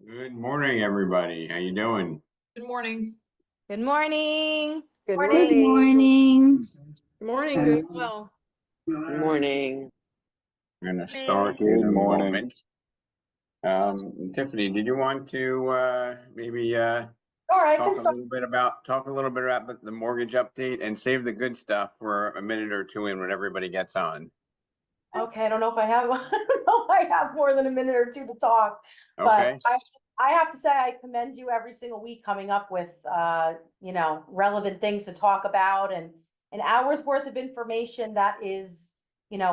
Good morning, everybody. How you doing? Good morning. Good morning. Good Good morning. morning. Good morning. Doing well. Good morning. I'm going to start in Good a morning. moment. Tiffany, did you want to maybe All right, talk a little bit about the mortgage update and save the good stuff for a minute or two in when everybody gets on? Okay, I don't know if I have, I don't know if I have more than a minute or two to talk, Okay. but I have to say I commend you every single week coming up with, relevant things to talk about and an hour's worth of information that is,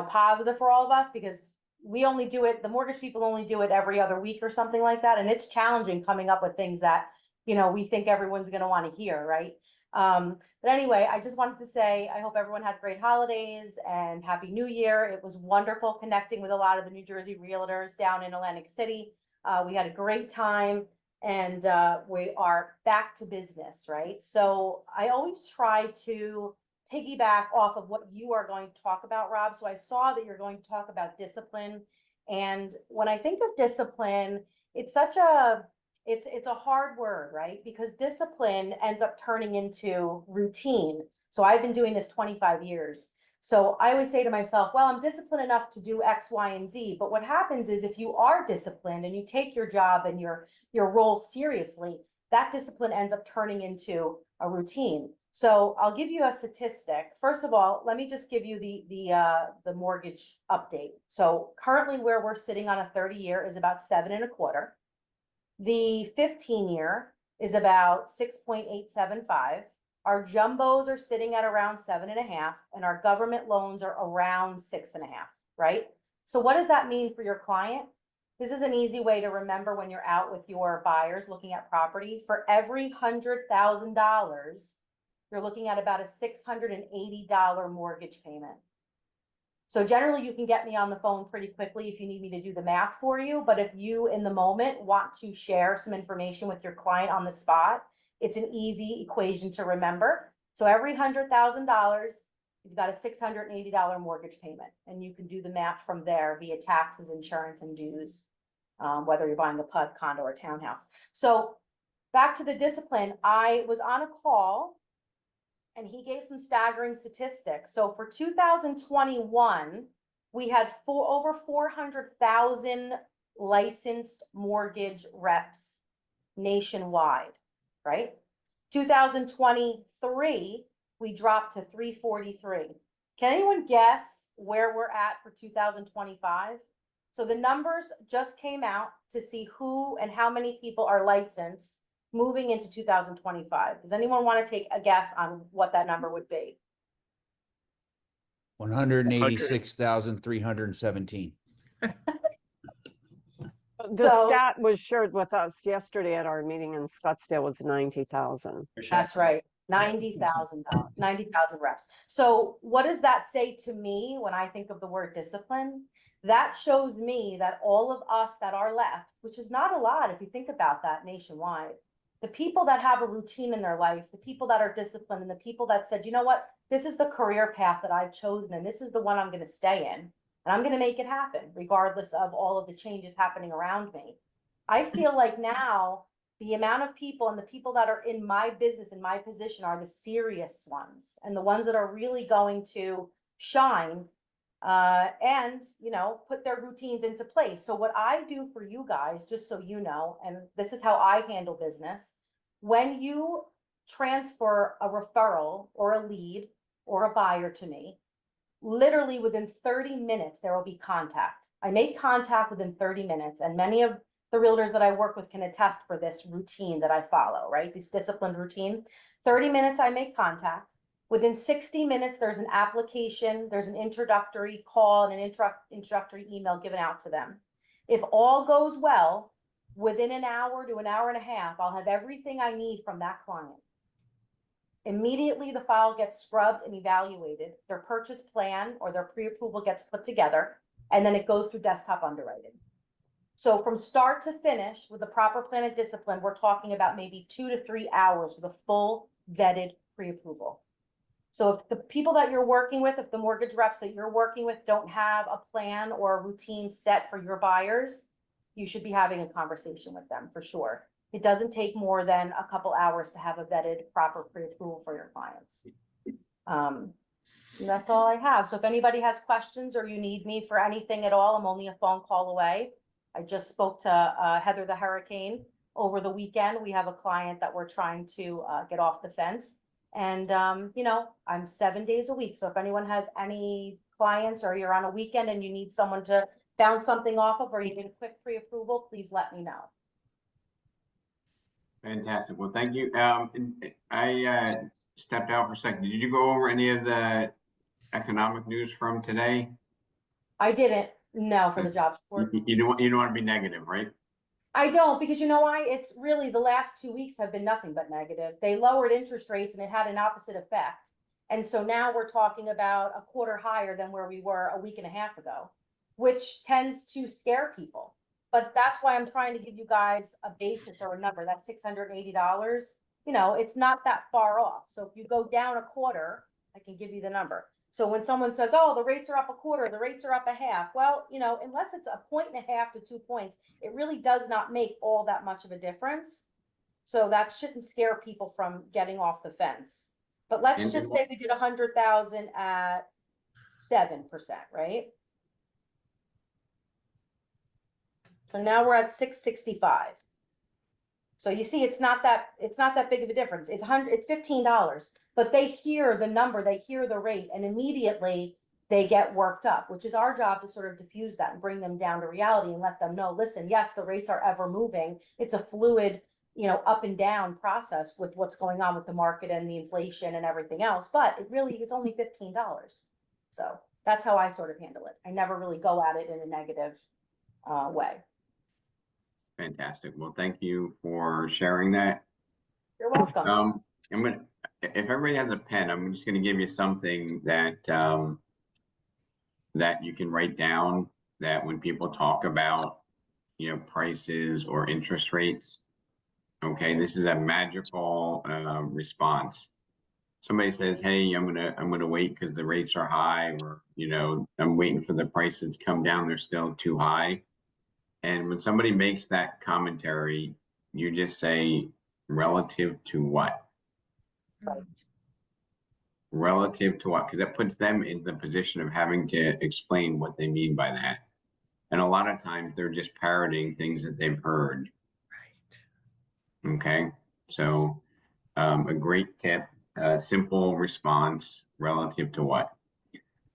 positive for all of us because we only do it, the mortgage people only do it every other week or something like that. And it's challenging coming up with things that, we think everyone's going to want to hear, right? But anyway, I just wanted to say, I hope everyone had great holidays and Happy New Year. It was wonderful connecting with a lot of the New Jersey realtors down in Atlantic City. We had a great time and we are back to business, right? So I always try to piggyback off of what you are going to talk about, Rob. So I saw that you're going to talk about discipline. And when I think of discipline, it's such a it's a hard word, right? Because discipline ends up turning into routine. So I've been doing this 25 years. So I always say to myself, well, I'm disciplined enough to do X, Y, and Z. But what happens is if you are disciplined and you take your job and your role seriously, that discipline ends up turning into a routine. So I'll give you a statistic. First of all, let me just give you the mortgage update. So currently where we're sitting on a 30-year is about 7.25. The 15-year is about 6.875. Our jumbos are sitting at around 7.5, and our government loans are around 6.5, right? So what does that mean for your client? This is an easy way to remember when you're out with your buyers looking at property. For every $100,000, you're looking at about a $680 mortgage payment. So generally you can get me on the phone pretty quickly if you need me to do the math for you. But if you in the moment want to share some information with your client on the spot, it's an easy equation to remember. So every $100,000, you've got a $680 mortgage payment, and you can do the math from there via taxes, insurance, and dues, whether you're buying a PUD, condo, or townhouse. So back to the discipline, I was on a call and he gave some staggering statistics. So for 2021, we had over 400,000 licensed mortgage reps nationwide, right? 2023, we dropped to 343. Can anyone guess where we're at for 2025? So the numbers just came out to see who and how many people are licensed moving into 2025. Does anyone want to take a guess on what that number would be? 186,317. The stat was shared with us yesterday at our meeting in Scottsdale was 90,000. That's right. 90,000 reps. So what does that say to me when I think of the word discipline? That shows me that all of us that are left, which is not a lot if you think about that nationwide, the people that have a routine in their life, the people that are disciplined, and the people that said, you know what, this is the career path that I've chosen, and this is the one I'm going to stay in, and I'm going to make it happen, regardless of all of the changes happening around me. I feel like now the amount of people and the people that are in my business, in my position, are the serious ones and the ones that are really going to shine and, put their routines into place. So what I do for you guys, just so you know, and this is how I handle business, when you transfer a referral or a lead or a buyer to me, literally within 30 minutes, there will be contact. I make contact within 30 minutes, and many of the realtors that I work with can attest for this routine that I follow, right? This disciplined routine. 30 minutes, I make contact. Within 60 minutes, there's an application, there's an introductory call and an introductory email given out to them. If all goes well, within an hour to an hour and a half, I'll have everything I need from that client. Immediately, the file gets scrubbed and evaluated. Their purchase plan or their pre-approval gets put together, and then it goes through desktop underwriting. So from start to finish, with the proper plan of discipline, we're talking about maybe 2 to 3 hours with a full vetted pre-approval. So if the people that you're working with, if the mortgage reps that you're working with don't have a plan or a routine set for your buyers, you should be having a conversation with them for sure. It doesn't take more than a couple hours to have a vetted proper pre-approval for your clients. And that's all I have. So if anybody has questions or you need me for anything at all, I'm only a phone call away. I just spoke to Heather the Hurricane over the weekend. We have a client that we're trying to get off the fence. And, you know, I'm 7 days a week. So if anyone has any clients or you're on a weekend and you need someone to bounce something off of, or you need a quick pre-approval, please let me know. Fantastic. Well, thank you. I stepped out for a second. Did you go over any of the economic news from today? I didn't know for the jobs report. You don't want to be negative, right? I don't, because you know why? It's really the last 2 weeks have been nothing but negative. They lowered interest rates and it had an opposite effect. And so now we're talking about a quarter higher than where we were a week and a half ago, which tends to scare people. But that's why I'm trying to give you guys a basis or a number. That's $680. You know, it's not that far off. So if you go down a quarter, I can give you the number. So when someone says, oh, the rates are up a quarter, the rates are up a half. Well, you know, unless it's 1.5 to 2 points, it really does not make all that much of a difference. So that shouldn't scare people from getting off the fence. But let's just say we did 100,000 at 7%, right? So now we're at 665. So you see, it's not that big of a difference. It's $15, but they hear the number, they hear the rate, and immediately they get worked up, which is our job to sort of diffuse that and bring them down to reality and let them know, listen, yes, the rates are ever moving. It's a fluid, you know, up and down process with what's going on with the market and the inflation and everything else, but it's only $15. So that's how I sort of handle it. I never really go at it in a negative way. Fantastic. Well, thank you for sharing that. You're welcome. If everybody has a pen, I'm just gonna give you something that that you can write down, that when people talk about, you know, prices or interest rates, okay, this is a magical response. Somebody says, hey, I'm gonna wait because the rates are high, or, you know, I'm waiting for the prices to come down, they're still too high. And when somebody makes that commentary, you just say, relative to what? Right. Relative to what? Because that puts them in the position of having to explain what they mean by that. And a lot of times they're just parroting things that they've heard. Right. Okay. So a great tip, simple response, relative to what?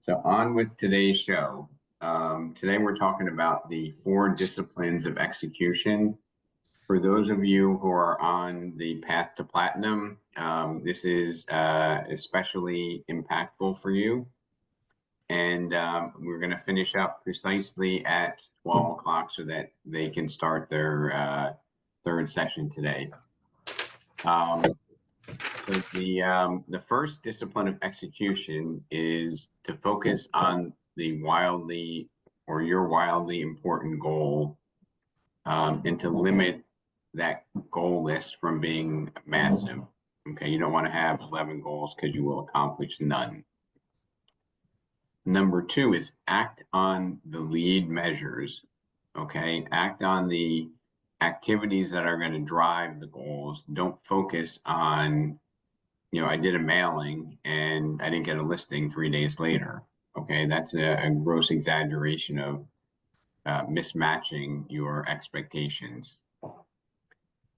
So on with today's show. Today we're talking about the 4 disciplines of execution. For those of you who are on the path to platinum, this is especially impactful for you. And we're going to finish up precisely at 12 o'clock so that they can start their 3rd session today. So the first discipline of execution is to focus on the your wildly important goal, and to limit that goal list from being massive. Okay, you don't want to have 11 goals because you will accomplish none. Number 2 is act on the lead measures. Okay, act on the activities that are going to drive the goals. Don't focus on, you know, I did a mailing and I didn't get a listing 3 days later. Okay, that's a gross exaggeration of mismatching your expectations.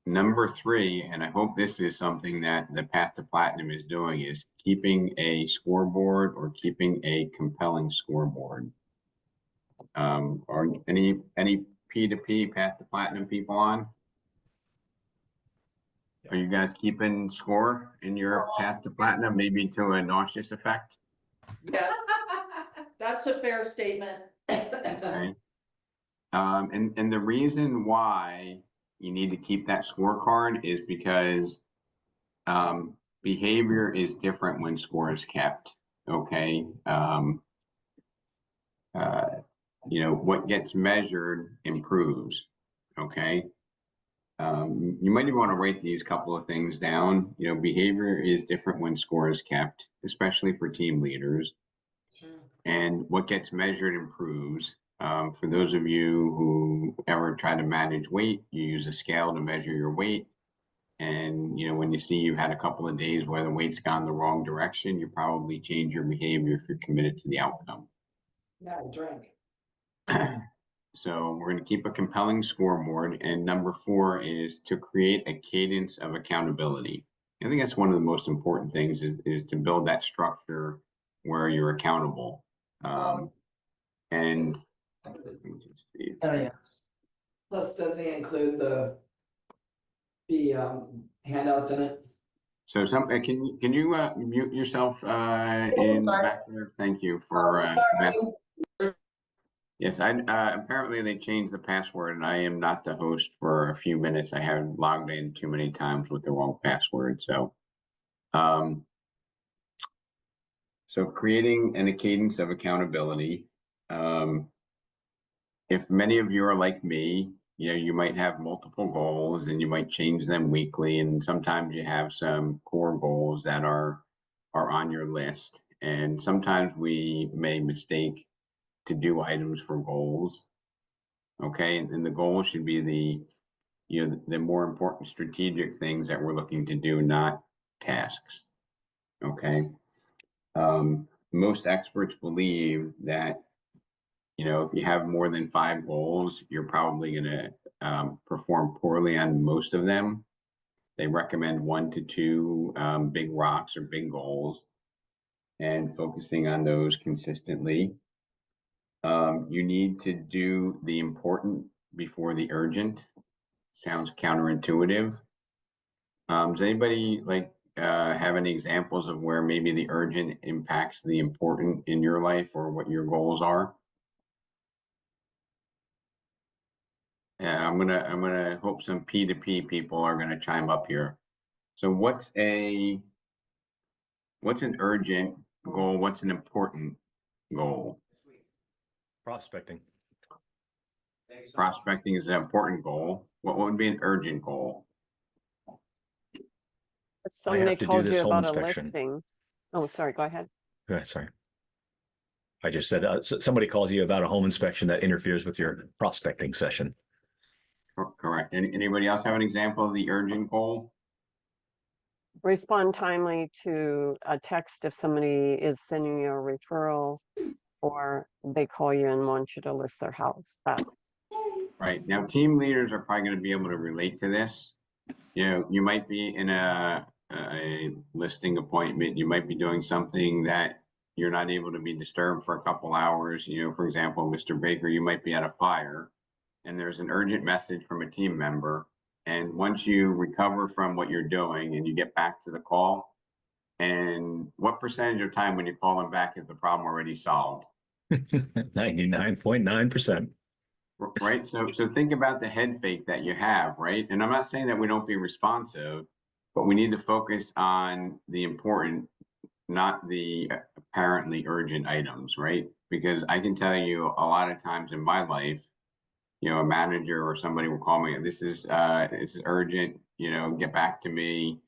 Number 3, and I hope this is something that the Path to Platinum is doing, is keeping a scoreboard or keeping a compelling scoreboard. Are any P2P Path to Platinum people on? Are you guys keeping score in your Path to Platinum, maybe to a nauseous effect? Yes, that's a fair statement. Okay. And the reason why you need to keep that scorecard is because behavior is different when score is kept. Okay. You know, what gets measured improves. Okay. You might even want to write these couple of things down. You know, behavior is different when score is kept, especially for team leaders. Sure. And what gets measured improves. For those of you who ever try to manage weight, you use a scale to measure your weight. And, when you see you've had a couple of days where the weight's gone the wrong direction, you probably change your behavior if you're committed to the outcome. Yeah, I drank. So we're going to keep a compelling scoreboard. And number 4 is to create a cadence of accountability. I think that's one of the most important things is to build that structure where you're accountable. And let me just see. Oh, yeah. Plus, does he include the handouts in it? So can you mute yourself in sorry. back there? Thank you for that. Yes, apparently they changed the password and I am not the host for a few minutes. I have logged in too many times with the wrong password. So creating a cadence of accountability. If many of you are like me, you might have multiple goals and you might change them weekly. And sometimes you have some core goals that are on your list. And sometimes we may mistake to do items for goals. Okay. And the goal should be the more important strategic things that we're looking to do, not tasks. Okay. Most experts believe that if you have more than 5 goals, you're probably going to perform poorly on most of them. They recommend 1 to 2 big rocks or big goals and focusing on those consistently. You need to do the important before the urgent. Sounds counterintuitive. Does anybody have any examples of where maybe the urgent impacts the important in your life or what your goals are? Yeah, I'm gonna hope some P2P people are gonna chime up here. So what's an urgent goal? What's an important goal? Prospecting. Prospecting is an important goal. What would be an urgent goal? If somebody to do calls this you home about a inspection. listing. Oh, sorry, go ahead. Sorry. I just said somebody calls you about a home inspection that interferes with your prospecting session. Correct. Anybody else have an example of the urgent goal? Respond timely to a text if somebody is sending you a referral or they call you and want you to list their house. That's Right. Now, team leaders are probably going to be able to relate to this. You might be in a listing appointment. You might be doing something that you're not able to be disturbed for a couple hours. For example, Mr. Baker, you might be at a fire and there's an urgent message from a team member. And once you recover from what you're doing and you get back to the call, and what percentage of time when you call them back is the problem already solved? 99.9%. Right. So think about the head fake that you have, right? And I'm not saying that we don't be responsive, but we need to focus on the important, not the apparently urgent items, right? Because I can tell you a lot of times in my life, a manager or somebody will call me, this is urgent, get back to me.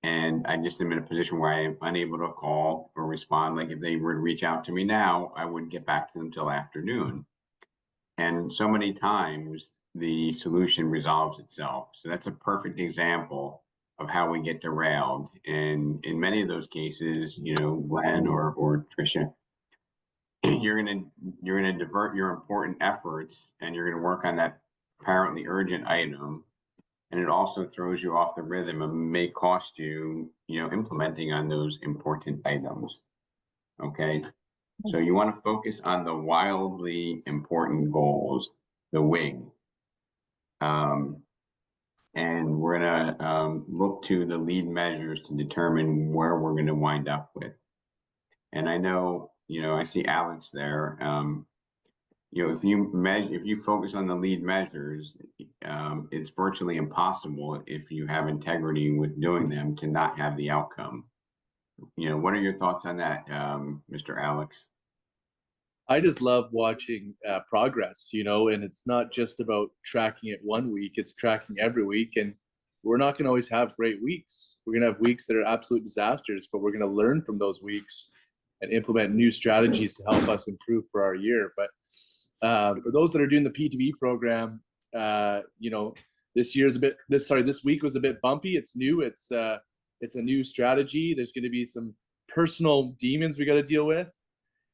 And I just am in a position where I am unable to call or respond. Like if they were to reach out to me now, I wouldn't get back to them till afternoon. And so many times the solution resolves itself. So that's a perfect example of how we get derailed. And in many of those cases, Glenn or Tricia, you're gonna divert your important efforts and you're gonna work on that apparently urgent item. And it also throws you off the rhythm and may cost you, implementing on those important items. Okay. So you want to focus on the wildly important goals, the WIG. And we're going to look to the lead measures to determine where we're going to wind up with. And I know, I see Alex there. If you focus on the lead measures, it's virtually impossible if you have integrity with doing them to not have the outcome. What are your thoughts on that, Mr. Alex? I just love watching progress, and it's not just about tracking it one week, it's tracking every week. And we're not going to always have great weeks. We're going to have weeks that are absolute disasters, but we're going to learn from those weeks and implement new strategies to help us improve for our year. But For those that are doing the PTB program, you know, this week was a bit bumpy. It's new. It's a new strategy. There's going to be some personal demons we got to deal with,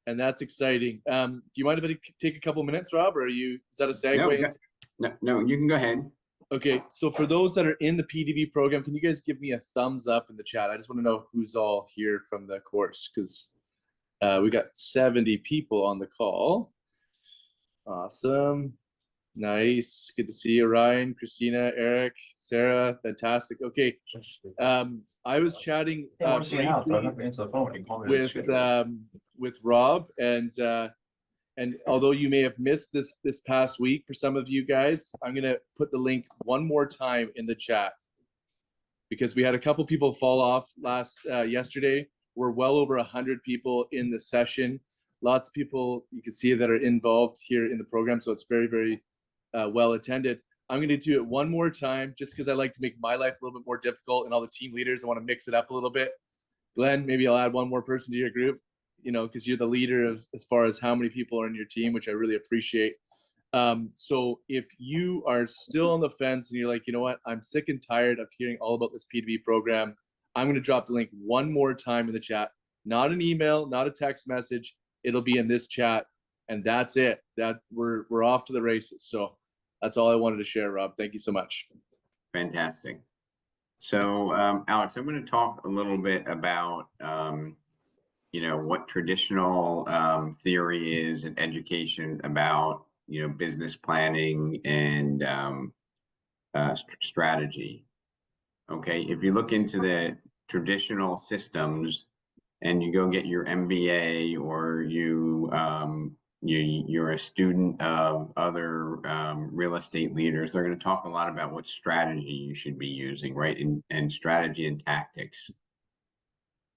and that's exciting. Do you mind if I take a couple minutes, Rob, or is that a segue? No, you can go ahead. Okay, so for those that are in the PTB program, can you guys give me a thumbs up in the chat? I just want to know who's all here from the course, because we got 70 people on the call. Awesome. Nice. Good to see you, Ryan, Christina, Eric, Sarah. Fantastic. Okay. I was chatting with Rob, and although you may have missed this past week for some of you guys, I'm gonna put the link one more time in the chat, because we had a couple people fall off yesterday. We're well over 100 people in the session. Lots of people you can see that are involved here in the program, so it's very, very well attended. I'm going to do it one more time just because I like to make my life a little bit more difficult, and all the team leaders, I want to mix it up a little bit. Glenn, maybe I'll add one more person to your group, you know, because you're the leader as far as how many people are in your team, which I really appreciate. So if you are still on the fence and you're like, you know what, I'm sick and tired of hearing all about this PTB program, I'm going to drop the link one more time in the chat. Not an email, not a text message. It'll be in this chat, and that's it. That we're off to the races. So that's all I wanted to share, Rob. Thank you so much. Fantastic. So, Alex, I'm going to talk a little bit about, you know, what traditional theory is in education about, you know, business planning and strategy. Okay, if you look into the traditional systems and you go get your MBA, or you're a student of other real estate leaders, they're going to talk a lot about what strategy you should be using, right? And strategy and tactics.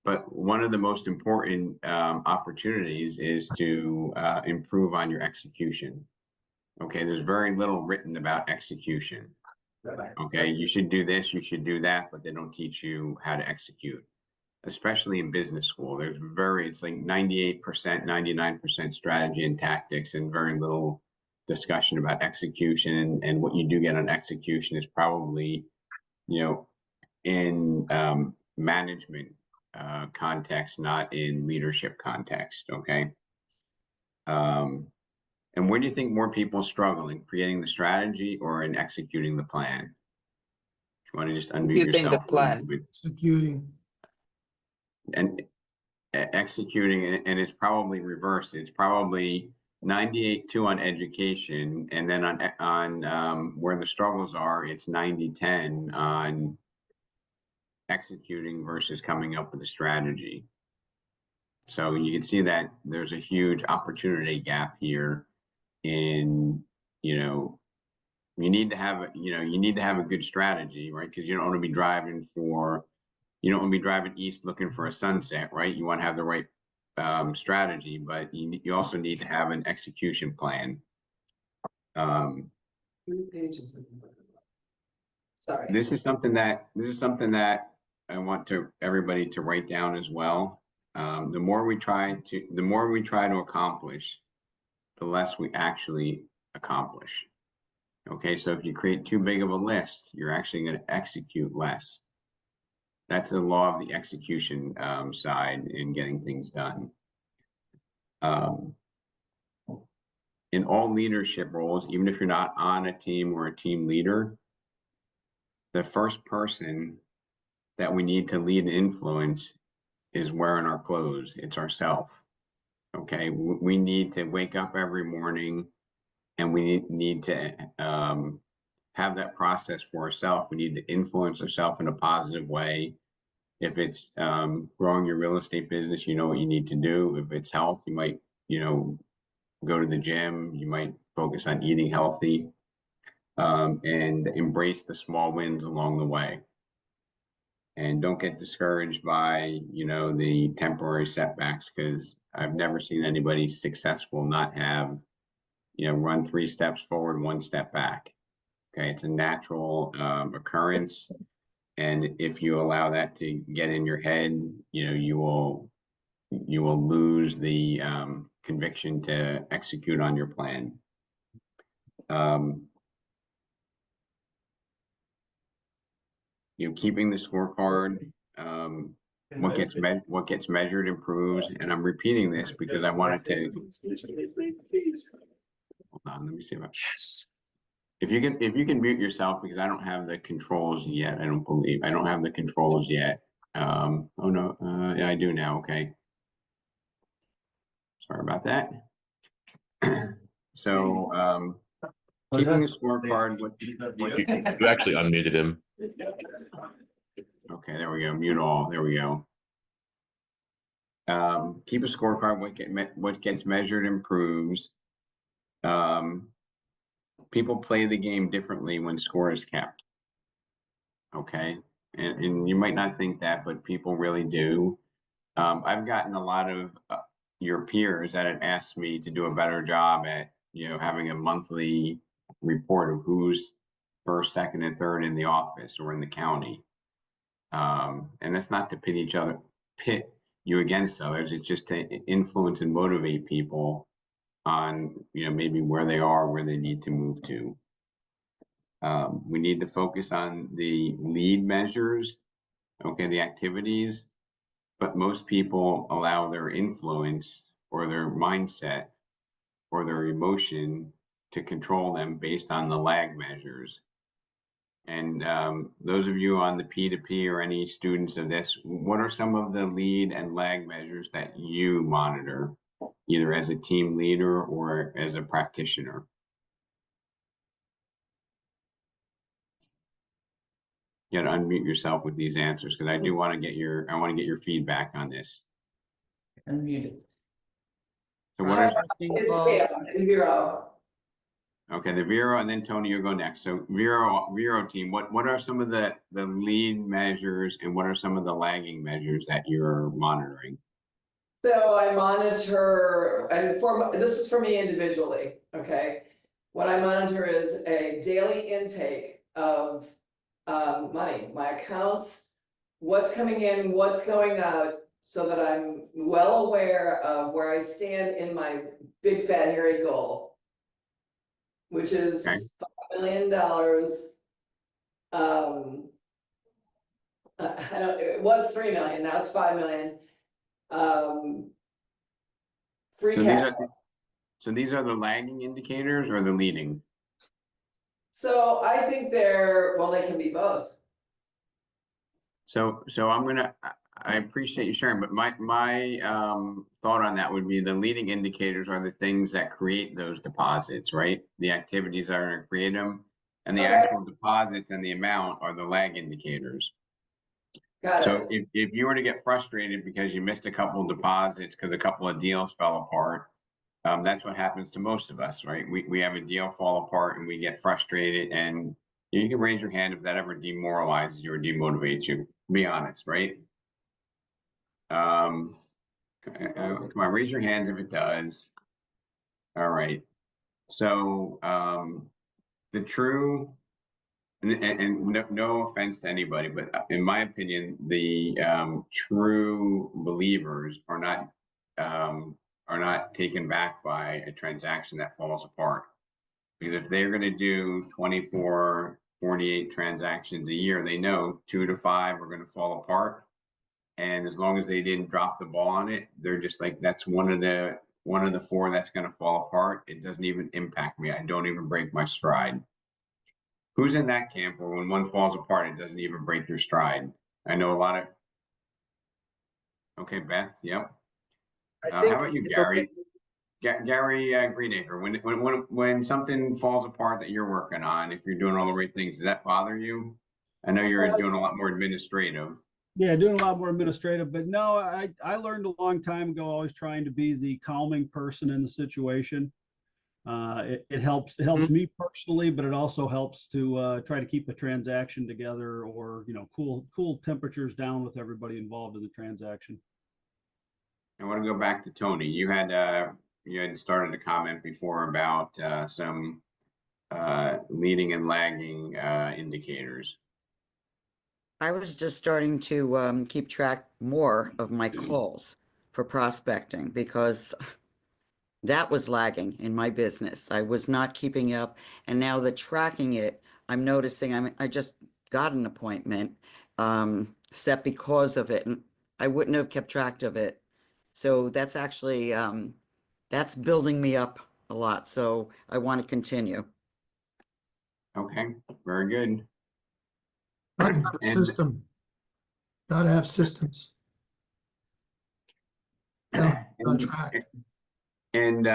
But one of the most important opportunities is to improve on your execution. Okay, there's very little written about execution. Okay, you should do this, you should do that, but they don't teach you how to execute. Especially in business school, it's like 98%, 99% strategy and tactics, and very little discussion about execution. And what you do get on execution is probably, you know, in management context, not in leadership context. Okay. And where do you think more people struggle, in creating the strategy or in executing the plan? If you want to just unmute yourself. The plan. Executing. And executing, and it's probably reversed. It's probably 98-2 on education, and then on where the struggles are, it's 90-10 on executing versus coming up with a strategy. So you can see that there's a huge opportunity gap here. In, you know, you need to have a good strategy, right? Because you don't want to be driving east looking for a sunset, right? You want to have the right strategy, but you also need to have an execution plan. Sorry. This is something that I want everybody to write down as well. The more we try to accomplish, the less we actually accomplish. Okay, so if you create too big of a list, you're actually going to execute less. That's the law of the execution side in getting things done. In all leadership roles, even if you're not on a team or a team leader, the first person that we need to lead and influence is wearing our clothes. It's ourself. Okay, we need to wake up every morning, and we need to have that process for ourselves. We need to influence ourselves in a positive way. If it's growing your real estate business, you know what you need to do. If it's health, you might, you know, go to the gym. You might focus on eating healthy, and embrace the small wins along the way. And don't get discouraged by, you know, the temporary setbacks, because I've never seen anybody successful not have, you know, run 3 steps forward, 1 step back. Okay, it's a natural occurrence. And if you allow that to get in your head, you know, you will lose the conviction to execute on your plan. Keeping the scorecard, what gets measured improves, and I'm repeating this because I wanted to. Hold on, let me see if I. Yes. If you can mute yourself, because I don't have the controls yet. I don't have the controls yet. Oh no, yeah, I do now. Okay. Sorry about that. So, keeping a scorecard. You actually unmuted him. Okay, there we go. Mute all. There we go. Keep a scorecard. What gets measured improves. People play the game differently when score is kept. Okay, and you might not think that, but people really do. I've gotten a lot of your peers that have asked me to do a better job at having a monthly report of who's first, second, and third in the office or in the county. And that's not to pit you against others. It's just to influence and motivate people on maybe where they are, where they need to move to. We need to focus on the lead measures, okay, the activities, but most people allow their influence or their mindset or their emotion to control them based on the lag measures. And those of you on the P2P or any students of this, what are some of the lead and lag measures that you monitor, either as a team leader or as a practitioner? You got to unmute yourself with these answers, because I want to get your feedback on this. Unmuted. So what are, okay, the Vero, and then Tony, you'll go next. So Vero team, what are some of the lead measures and what are some of the lagging measures that you're monitoring? So I monitor, and this is for me individually, okay? What I monitor is a daily intake of money, my accounts, what's coming in, what's going out, so that I'm well aware of where I stand in my big fat hairy goal, which is Okay. $5 million. It was 3 million, now it's 5 million. Free cash. So these are the lagging indicators or the leading? So I think they can be both. So I appreciate you sharing, but my thought on that would be the leading indicators are the things that create those deposits, right? The activities that are going to create them, and the actual deposits and the amount are the lag indicators. Got So it. if you were to get frustrated because you missed a couple of deposits because a couple of deals fell apart, that's what happens to most of us, right? We have a deal fall apart and we get frustrated, and you can raise your hand if that ever demoralizes you or demotivates you. Be honest, right? Come on, raise your hands if it does. All right. So the true, and no offense to anybody, but in my opinion, the true believers are not taken back by a transaction that falls apart. Because if they're going to do 24, 48 transactions a year, they know 2 to 5 are going to fall apart. And as long as they didn't drop the ball on it, they're just like, that's one of the 4 that's going to fall apart. It doesn't even impact me. I don't even break my stride. Who's in that camp where when one falls apart, it doesn't even break your stride? I know a lot of. Okay, Beth. Yep. How about you, Gary? Okay. Gary Greenacre. When something falls apart that you're working on, if you're doing all the right things, does that bother you? I know you're doing a lot more administrative. Yeah, doing a lot more administrative, but no, I learned a long time ago, always trying to be the calming person in the situation. It helps me personally, but it also helps to try to keep the transaction together, or cool temperatures down with everybody involved in the transaction. I want to go back to Tony. You had started a comment before about some leading and lagging indicators. I was just starting to keep track more of my calls for prospecting, because that was lagging in my business. I was not keeping up. And now that tracking it, I'm noticing I just got an appointment set because of it. And I wouldn't have kept track of it. So that's actually that's building me up a lot. So I want to continue. Okay, very good. Gotta have a And- system. Gotta have systems. Yeah, on track. And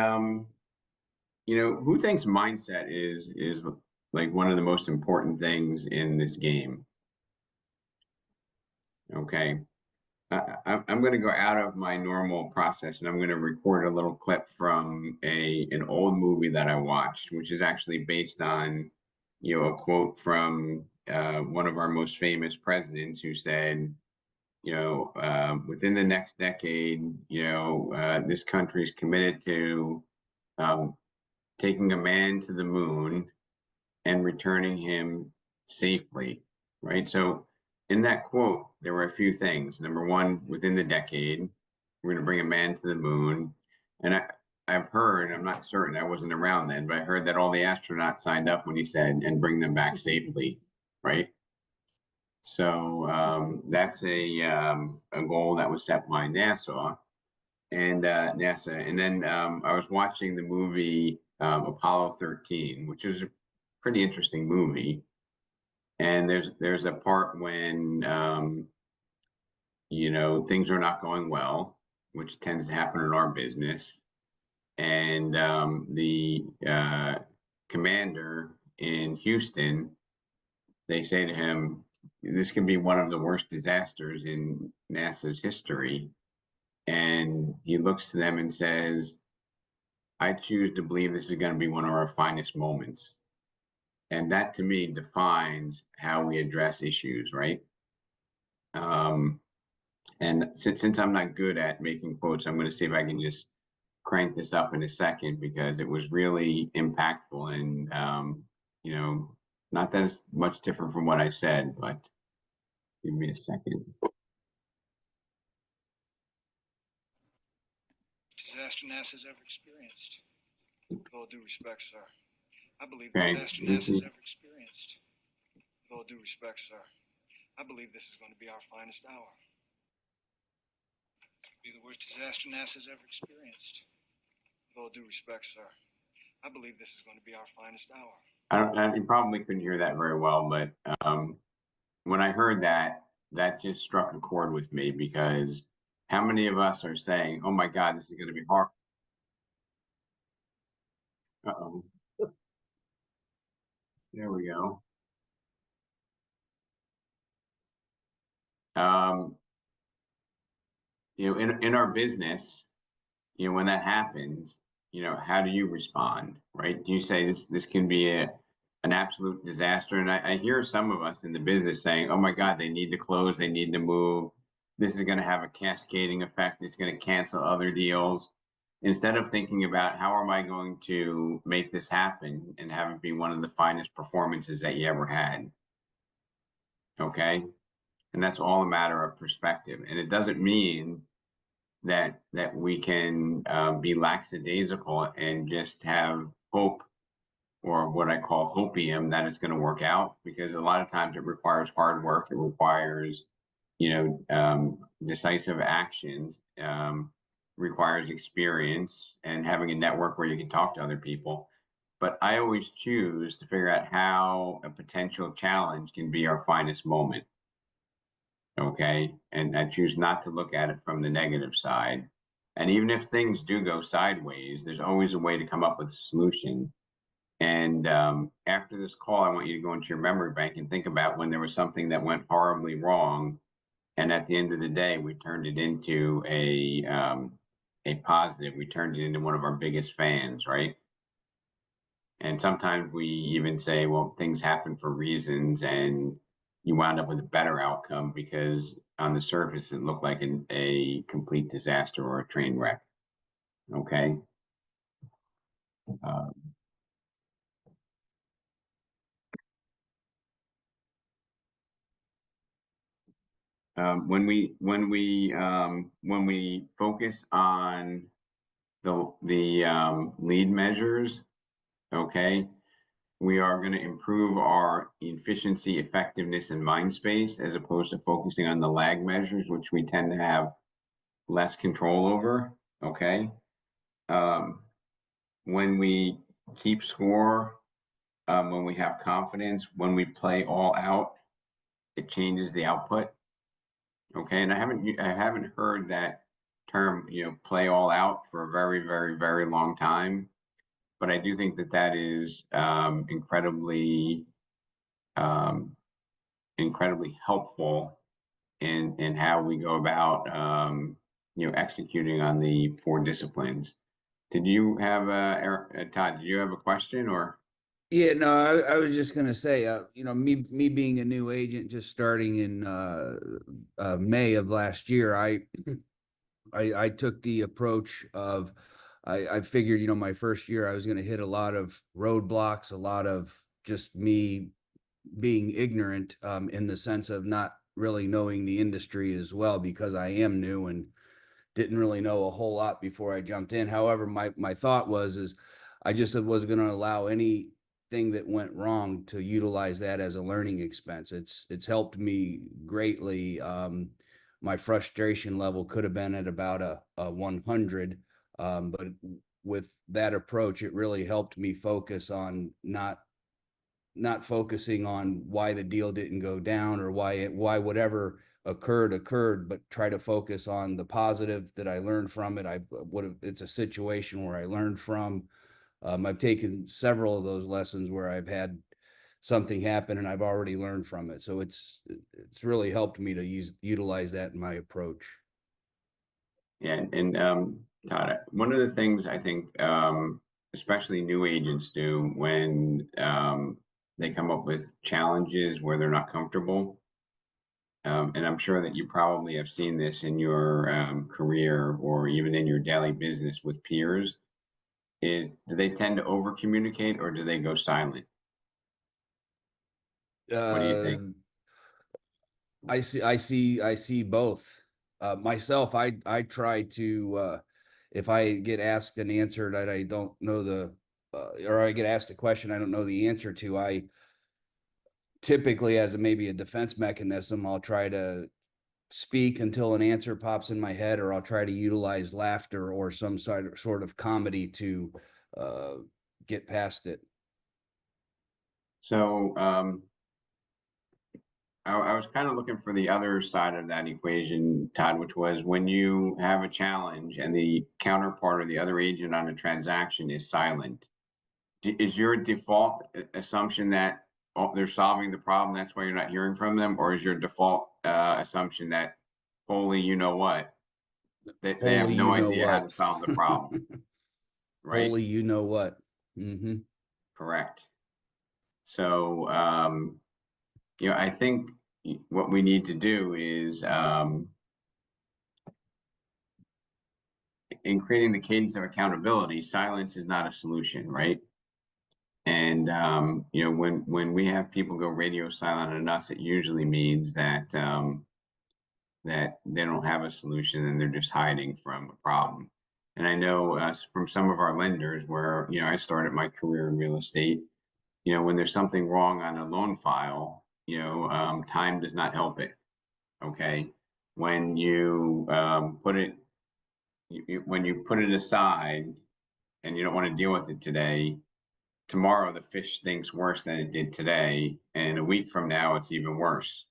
you know, who thinks mindset is like one of the most important things in this game? Okay. I'm going to go out of my normal process and I'm going to record a little clip from an old movie that I watched, which is actually based on, you know, a quote from one of our most famous presidents who said, you know, within the next decade, you know, this country is committed to taking a man to the moon and returning him safely, right? So in that quote, there were a few things. Number one, within the decade, we're going to bring a man to the moon. And I've heard, I'm not certain, I wasn't around then, but I heard that all the astronauts signed up when he said, and bring them back safely, right? So that's a goal that was set by NASA and NASA. And then I was watching the movie Apollo 13, which is a pretty interesting movie. And there's a part when you know, things are not going well, which tends to happen in our business. And the commander in Houston, they say to him, this can be one of the worst disasters in NASA's history. And he looks to them and says, I choose to believe this is going to be one of our finest moments. And that to me defines how we address issues, right? And since I'm not good at making quotes, I'm going to see if I can just crank this up in a second because it was really impactful and, you know, not that it's much different from what I said, but give me a second. Disaster NASA's ever experienced. With all due respect, sir. I believe Okay, the best this NASA's is- ever experienced. With all due respect, sir. I believe this is going to be our finest hour. Be the worst disaster NASA's ever experienced. With all due respect, sir. I believe this is going to be our finest hour. You probably couldn't hear that very well, but when I heard that, that just struck a chord with me because how many of us are saying, oh my God, this is going to be hard. Uh-oh. There we go. You know, in our business, you know, when that happens, you know, how do you respond, right? Do you say this can be an absolute disaster? And I hear some of us in the business saying, oh my God, they need to close, they need to move. This is going to have a cascading effect. It's going to cancel other deals. Instead of thinking about how am I going to make this happen and have it be one of the finest performances that you ever had. Okay. And that's all a matter of perspective. And it doesn't mean that we can be lackadaisical and just have hope or what I call hopium that it's going to work out, because a lot of times it requires hard work. It requires, you know, decisive actions, requires experience and having a network where you can talk to other people. But I always choose to figure out how a potential challenge can be our finest moment. Okay. And I choose not to look at it from the negative side. And even if things do go sideways, there's always a way to come up with a solution. And after this call, I want you to go into your memory bank and think about when there was something that went horribly wrong. And at the end of the day, we turned it into a positive. We turned it into one of our biggest fans, right? And sometimes we even say, well, things happen for reasons, and you wound up with a better outcome because on the surface it looked like a complete disaster or a train wreck. Okay. When we focus on the lead measures, okay, we are going to improve our efficiency, effectiveness, and mind space as opposed to focusing on the lag measures, which we tend to have less control over, okay? When we keep score, when we have confidence, when we play all out, it changes the output, okay? And I haven't heard that term, play all out for a very, very, very long time. But I do think that that is incredibly helpful in how we go about executing on the 4 disciplines. Did you have Todd? Did you have a question or? Yeah, no, I was just gonna say, me being a new agent, just starting in May of last year, I took the approach of I figured, my first year I was going to hit a lot of roadblocks, a lot of just me being ignorant in the sense of not really knowing the industry as well, because I am new and didn't really know a whole lot before I jumped in. However, my thought is I just was going to allow anything that went wrong to utilize that as a learning expense. It's helped me greatly. My frustration level could have been at about a 100. But with that approach, it really helped me focus on not focusing on why the deal didn't go down or why whatever occurred, but try to focus on the positive that I learned from it. It's a situation where I learned from. I've taken several of those lessons where I've had something happen and I've already learned from it. So it's really helped me to utilize that in my approach. Yeah, and Todd, one of the things I think, especially new agents do when they come up with challenges where they're not comfortable, and I'm sure that you probably have seen this in your career or even in your daily business with peers, is do they tend to over communicate or do they go silent? What do you think? I see both. Myself, I try to, if I get asked an answer that I don't know or I get asked a question I don't know the answer to, I typically, as maybe a defense mechanism, I'll try to speak until an answer pops in my head, or I'll try to utilize laughter or some sort of comedy to get past it. So I was kind of looking for the other side of that equation, Todd, which was when you have a challenge and the counterpart or the other agent on a transaction is silent, is your default assumption that they're solving the problem, that's why you're not hearing from them? Or is your default assumption that, holy, you know what? They have no idea how to solve the problem, right? Holy, you know what? Mm-hmm. Correct. So, I think what we need to do is in creating the cadence of accountability, silence is not a solution, right? And when we have people go radio silent on us, it usually means that that they don't have a solution and they're just hiding from a problem. And I know from some of our lenders where I started my career in real estate, when there's something wrong on a loan file, time does not help it. Okay, when you put it aside and you don't want to deal with it today, tomorrow the fish stinks worse than it did today, and a week from now it's even worse,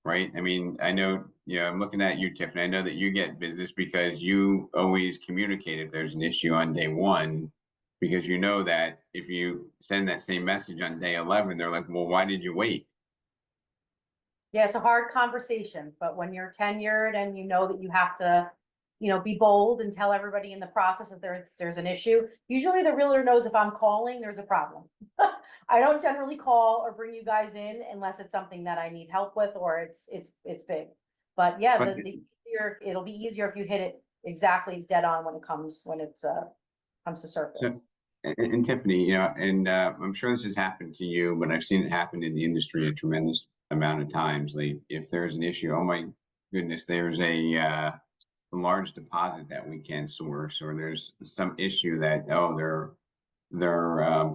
right? I mean, I know, I'm looking at you, Tiffany. I know that you get business because you always communicate if there's an issue on day 1, because you know that if you send that same message on day 11, they're like, well, why did you wait? Yeah, it's a hard conversation, but when you're tenured and you know that you have to, be bold and tell everybody in the process if there's an issue, usually the realtor knows if I'm calling, there's a problem. I don't generally call or bring you guys in unless it's something that I need help with or it's big. But yeah, it'll be easier if you hit it exactly dead on when it comes to surface. So, and Tiffany, and I'm sure this has happened to you, but I've seen it happen in the industry a tremendous amount of times. Like if there's an issue, oh my goodness, there's a large deposit that we can't source, or there's some issue that, oh, their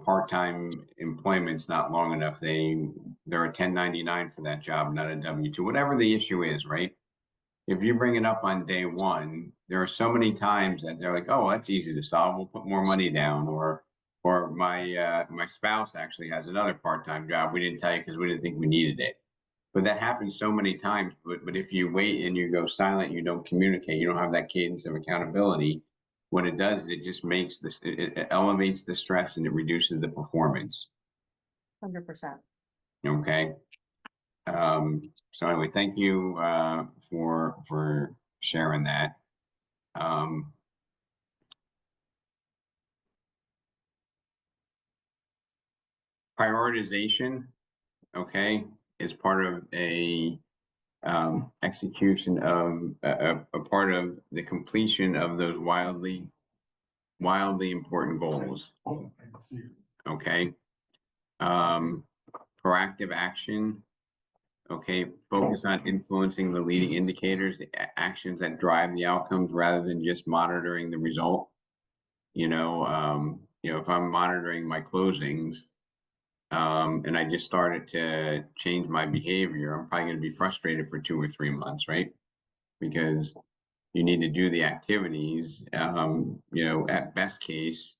part-time employment's not long enough. They're a 1099 for that job, not a W-2, whatever the issue is, right? If you bring it up on day one, there are so many times that they're like, oh, that's easy to solve. We'll put more money down, or my spouse actually has another part-time job. We didn't tell you because we didn't think we needed it. But that happens so many times. But if you wait and you go silent, you don't communicate, you don't have that cadence of accountability. What it does is it just makes this, it elevates the stress and it reduces the performance. 100%. Okay. So anyway, thank you for sharing that. Prioritization, okay, is part of a execution of a part of the completion of those wildly important goals. Okay. Proactive action. Okay, focus on influencing the leading indicators, the actions that drive the outcomes rather than just monitoring the result. You know, if I'm monitoring my closings, and I just started to change my behavior, I'm probably going to be frustrated for 2 or 3 months, right? Because you need to do the activities. At best case,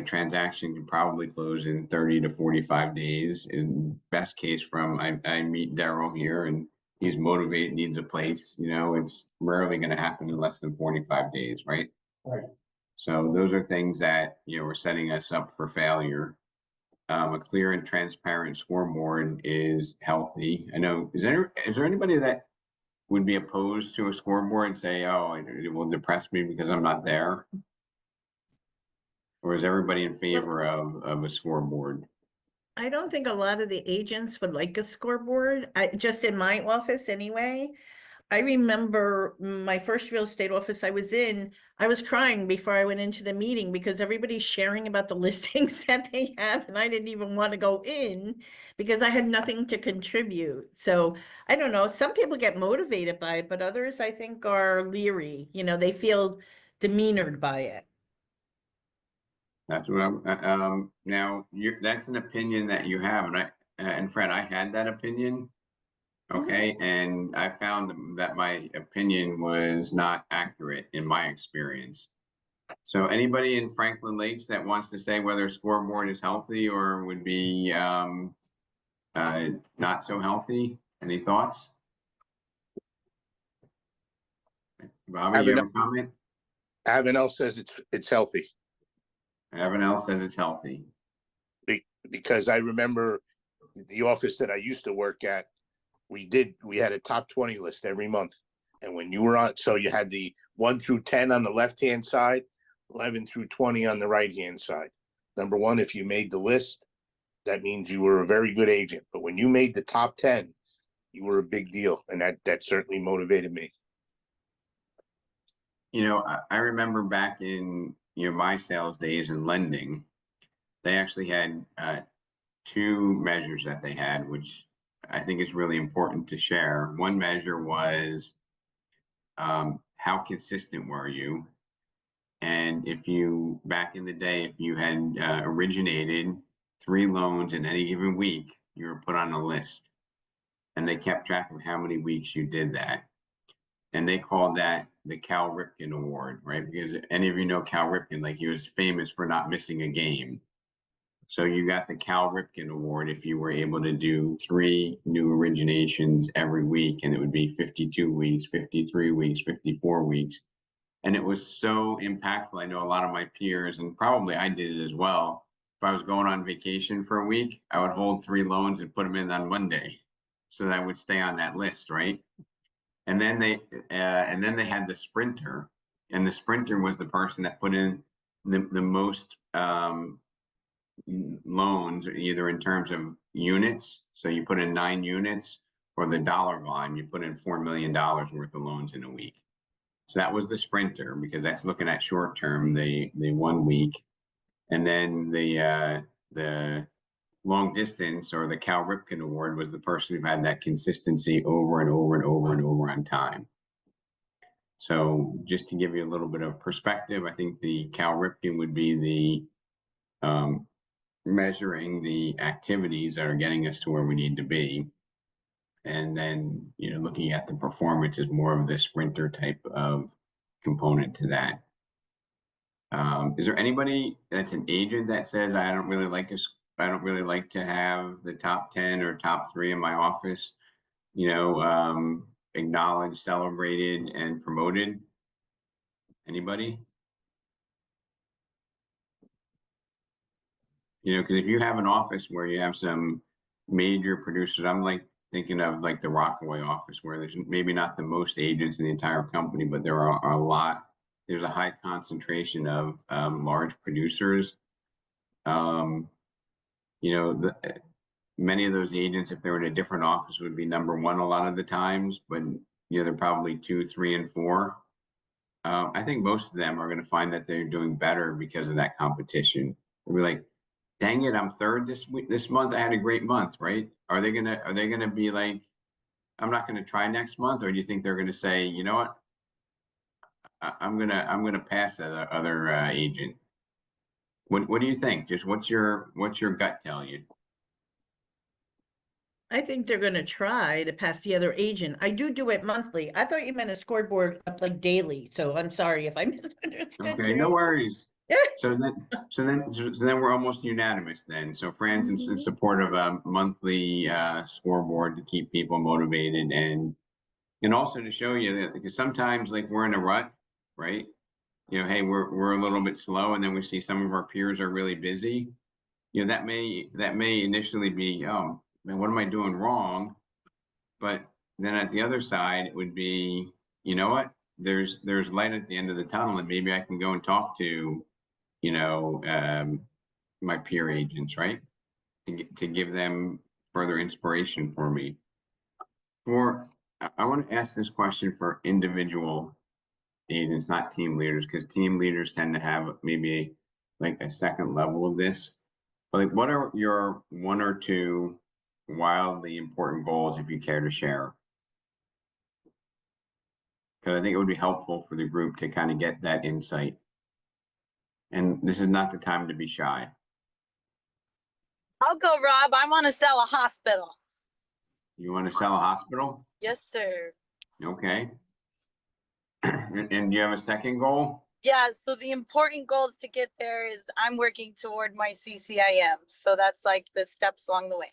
transaction can probably close in 30 to 45 days. In best case, I meet Daryl here and he's motivated, needs a place, it's rarely going to happen in less than 45 days, right? Right. So those are things that, are setting us up for failure. A clear and transparent scoreboard is healthy. I know, is there anybody that would be opposed to a scoreboard and say, oh, it will depress me because I'm not there? Or is everybody in favor of a scoreboard? I don't think a lot of the agents would like a scoreboard. Just in my office anyway. I remember my first real estate office I was in, I was crying before I went into the meeting because everybody's sharing about the listings that they have, and I didn't even want to go in because I had nothing to contribute. So I don't know, some people get motivated by it, but others I think are leery, they feel demeanored by it. That's what I'm, now that's an opinion that you have. And Fred, I had that opinion. Okay. And I found that my opinion was not accurate in my experience. So anybody in Franklin Lakes that wants to say whether a scoreboard is healthy or would be not so healthy, any thoughts? Bobby, you have a comment? Avenel says it's healthy. Avenel says it's healthy. Because I remember the office that I used to work at, we had a top 20 list every month. And when you were on, so you had the 1 through 10 on the left-hand side, 11 through 20 on the right-hand side. Number one, if you made the list, that means you were a very good agent. But when you made the top 10, you were a big deal. And that certainly motivated me. I remember back in, my sales days in lending, they actually had 2 measures that they had, which I think is really important to share. One measure was how consistent were you? And back in the day, if you had originated 3 loans in any given week, you were put on a list. And they kept track of how many weeks you did that. And they called that the Cal Ripken Award, right? Because any of you know Cal Ripken, like he was famous for not missing a game. So you got the Cal Ripken Award if you were able to do 3 new originations every week, and it would be 52 weeks, 53 weeks, 54 weeks. And it was so impactful. I know a lot of my peers, and probably I did it as well. If I was going on vacation for a week, I would hold 3 loans and put them in on Monday, so that I would stay on that list, right? And then they had the sprinter, and the sprinter was the person that put in the most loans, either in terms of units. So you put in 9 units, or the dollar volume, you put in $4 million worth of loans in a week. So that was the sprinter, because that's looking at short term, the 1 week. And then the long distance, or the Cal Ripken Award, was the person who had that consistency over and over and over and over on time. So just to give you a little bit of perspective, I think the Cal Ripken would be the measuring the activities that are getting us to where we need to be. And then, looking at the performance is more of the sprinter type of component to that. Is there anybody that's an agent that says, I don't really like to have the top 10 or top 3 in my office, acknowledged, celebrated, and promoted? Anybody? Because if you have an office where you have some major producers, I'm like thinking of like the Rockaway office, where there's maybe not the most agents in the entire company, but there are a lot. There's a high concentration of large producers. Many of those agents, if they were in a different office, would be number 1 a lot of the times, but they're probably 2, 3, and 4. I think most of them are going to find that they're doing better because of that competition. They'll be like, dang it, I'm 3rd this month. I had a great month, right? Are they gonna be like, I'm not gonna try next month? Or do you think they're gonna say, you know what? I'm gonna pass that other agent. What do you think? Just what's your gut tell you? I think they're gonna try to pass the other agent. I do it monthly. I thought you meant a scoreboard up like daily, so I'm sorry if I misunderstood Okay, you. no worries. So then we're almost unanimous then. So Fran's in support of a monthly scoreboard to keep people motivated and also to show you that, because sometimes like we're in a rut, right? Hey, we're a little bit slow, and then we see some of our peers are really busy. That may initially be, oh man, what am I doing wrong? But then at the other side, it would be, you know what? There's light at the end of the tunnel, and maybe I can go and talk to, my peer agents, right? To give them further inspiration for me. I want to ask this question for individual agents, not team leaders, because team leaders tend to have maybe like a second level of this. But like, what are your 1 or 2 wildly important goals, if you care to share? Because I think it would be helpful for the group to kind of get that insight. And this is not the time to be shy. I'll go, Rob. I want to sell a hospital. You want to sell a hospital? Yes, sir. Okay. And do you have a second goal? Yeah, so the important goals to get there is I'm working toward my CCIM. So that's like the steps along the way.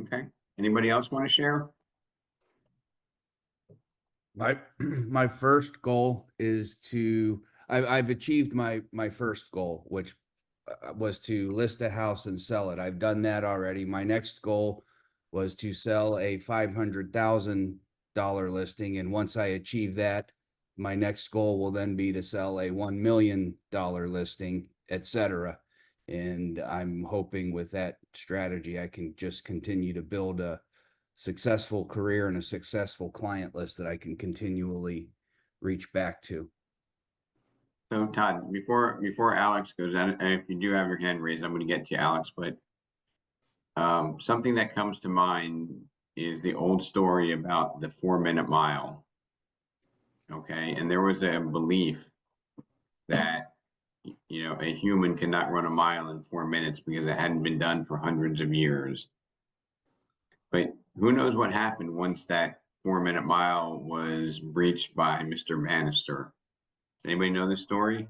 Okay. Anybody else want to share? My first goal is to, I've achieved my first goal, which was to list a house and sell it. I've done that already. My next goal was to sell a $500,000 listing. And once I achieve that, my next goal will then be to sell a $1 million listing, etc. And I'm hoping with that strategy, I can just continue to build a successful career and a successful client list that I can continually reach back to. So Todd, before Alex goes on, and if you do have your hand raised, I'm going to get to you, Alex, but something that comes to mind is the old story about the 4-minute mile. Okay. And there was a belief that, a human cannot run a mile in 4 minutes because it hadn't been done for hundreds of years. But who knows what happened once that 4-minute mile was breached by Mr. Bannister? Anybody know this story?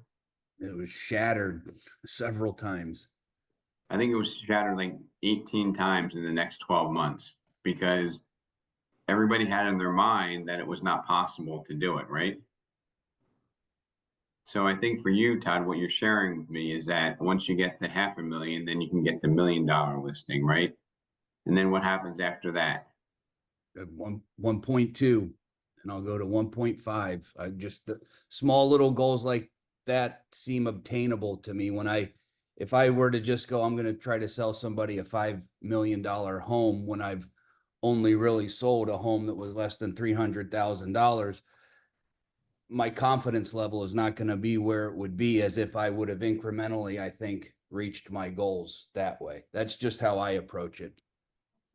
It was shattered several times. I think it was shattered like 18 times in the next 12 months because everybody had in their mind that it was not possible to do it, right? So I think for you, Todd, what you're sharing with me is that once you get the $500,000, then you can get the $1 million listing, right? And then what happens after that? 1.2, and I'll go to 1.5. I just, the small little goals like that seem obtainable to me. If I were to just go, I'm going to try to sell somebody a $5 million home when I've only really sold a home that was less than $300,000, my confidence level is not going to be where it would be as if I would have incrementally, I think, reached my goals that way. That's just how I approach it.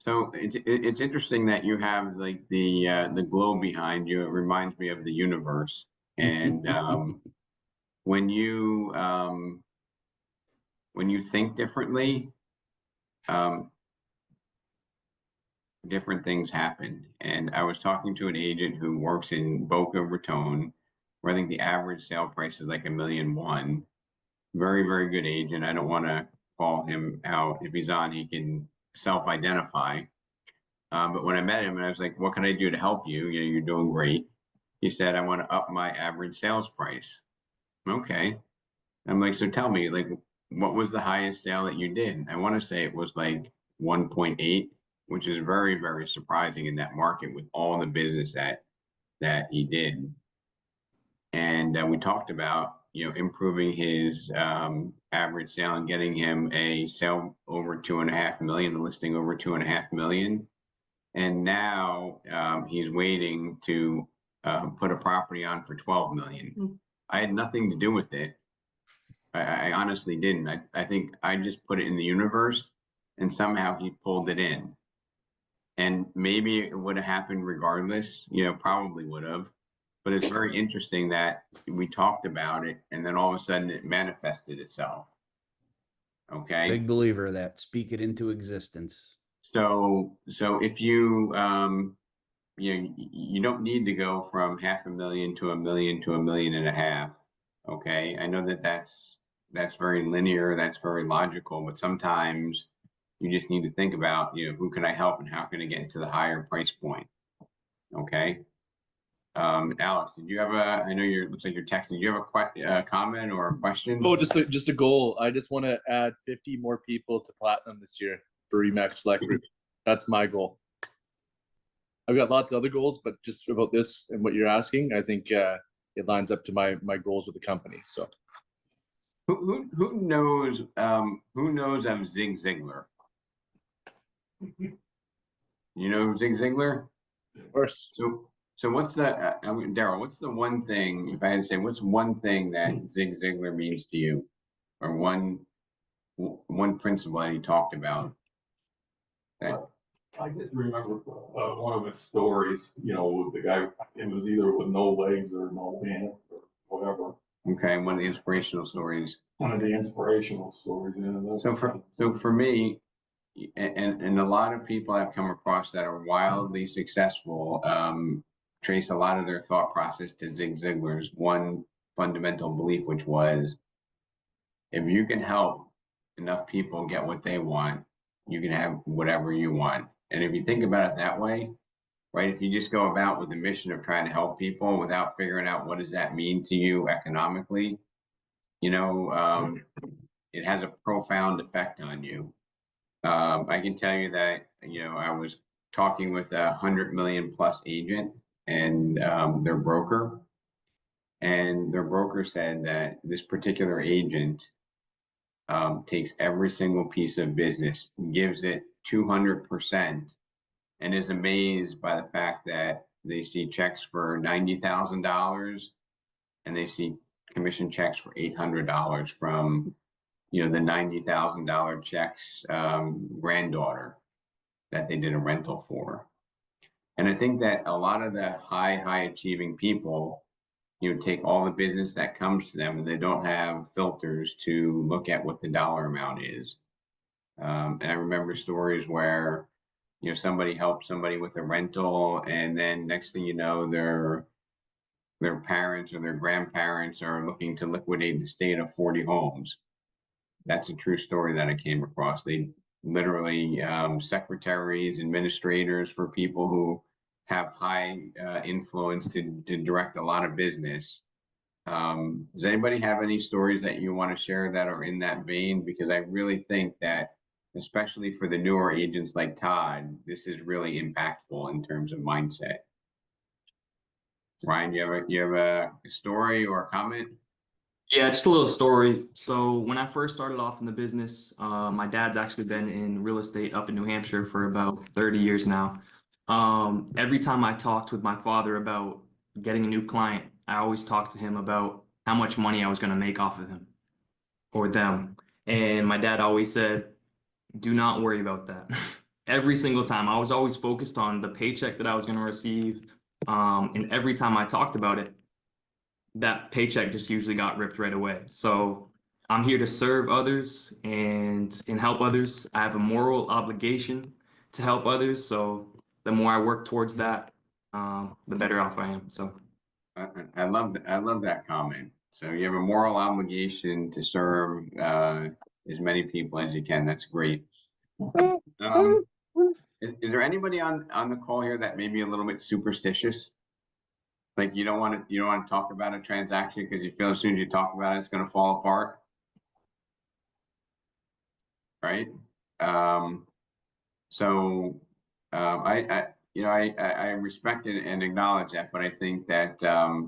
So it's interesting that you have like the globe behind you. It reminds me of the universe. And when you think differently, different things happen. And I was talking to an agent who works in Boca Raton, where I think the average sale price is like $1.1 million. Very, very good agent. I don't want to call him out. If he's on, he can self-identify. But when I met him and I was like, what can I do to help you? You know, you're doing great. He said, I want to up my average sales price. Okay. I'm like, so tell me, like, what was the highest sale that you did? I want to say it was like 1.8, which is very, very surprising in that market with all the business that he did. And we talked about, you know, improving his average sale and getting him a sale over 2.5 million, a listing over 2.5 million. And now he's waiting to put a property on for 12 million. I had nothing to do with it. I honestly didn't. I think I just put it in the universe and somehow he pulled it in. And maybe it would have happened regardless, you know, probably would have. But it's very interesting that we talked about it and then all of a sudden it manifested itself. Okay. Big believer of that. Speak it into existence. So if you, you know, you don't need to go from 500,000 to 1 million to 1.5 million. Okay. I know that that's very linear. That's very logical, but sometimes you just need to think about, you know, who can I help and how can I get to the higher price point? Okay. Alex, did you have I know looks like you're texting. Do you have a comment or a question? Oh, just a goal. I just want to add 50 more people to platinum this year for Remax Select Group. That's my goal. I've got lots of other goals, but just about this and what you're asking, I think it lines up to my goals with the company. So who knows of Zig Ziglar? You know Zig Ziglar? Of course. So what's the Daryl? What's the one thing, if I had to say, what's one thing that Zig Ziglar means to you, or one principle that he talked about? I just remember one of his stories. You know, the guy, it was either with no legs or no hands or whatever. Okay, one of the inspirational stories. One of the inspirational stories. Yeah, so for me, and a lot of people I've come across that are wildly successful, trace a lot of their thought process to Zig Ziglar's one fundamental belief, which was, if you can help enough people get what they want, you can have whatever you want. And if you think about it that way, right, if you just go about with the mission of trying to help people without figuring out what does that mean to you economically, you know, it has a profound effect on you. I can tell you that, you know, I was talking with a 100 million plus agent and their broker, and their broker said that this particular agent takes every single piece of business, gives it 200%, and is amazed by the fact that they see checks for $90,000 and they see commission checks for $800 from, you know, the $90,000 checks granddaughter that they did a rental for. And I think that a lot of the high achieving people, you know, take all the business that comes to them and they don't have filters to look at what the dollar amount is. And I remember stories where, you know, somebody helped somebody with a rental, and then next thing you know, their parents or their grandparents are looking to liquidate the estate of 40 homes. That's a true story that I came across. They literally, secretaries, administrators for people who have high influence to direct a lot of business. Does anybody have any stories that you want to share that are in that vein? Because I really think that, especially for the newer agents like Todd, this is really impactful in terms of mindset. Ryan, you have a story or a comment? Yeah, just a little story. So when I first started off in the business, my dad's actually been in real estate up in New Hampshire for about 30 years now. Every time I talked with my father about getting a new client, I always talked to him about how much money I was going to make off of him or them. And my dad always said, do not worry about that. every single time. I was always focused on the paycheck that I was going to receive. And every time I talked about it, that paycheck just usually got ripped right away. So I'm here to serve others and help others. I have a moral obligation to help others. So the more I work towards that, the better off I am. So I love that comment. So you have a moral obligation to serve as many people as you can. That's great. Is there anybody on the call here that may be a little bit superstitious? Like you don't want to talk about a transaction because you feel as soon as you talk about it, it's going to fall apart, right? I respect it and acknowledge that, but I think that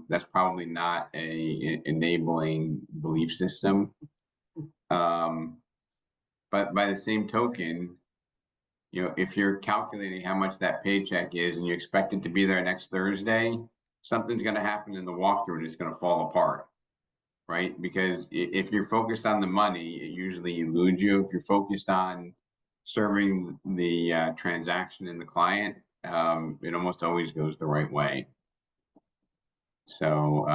that's probably not a enabling belief system. But by the same token, if you're calculating how much that paycheck is and you expect it to be there next Thursday, something's going to happen in the walkthrough and it's going to fall apart, right? Because if you're focused on the money, it usually eludes you. If you're focused on serving the transaction and the client, it almost always goes the right way. So,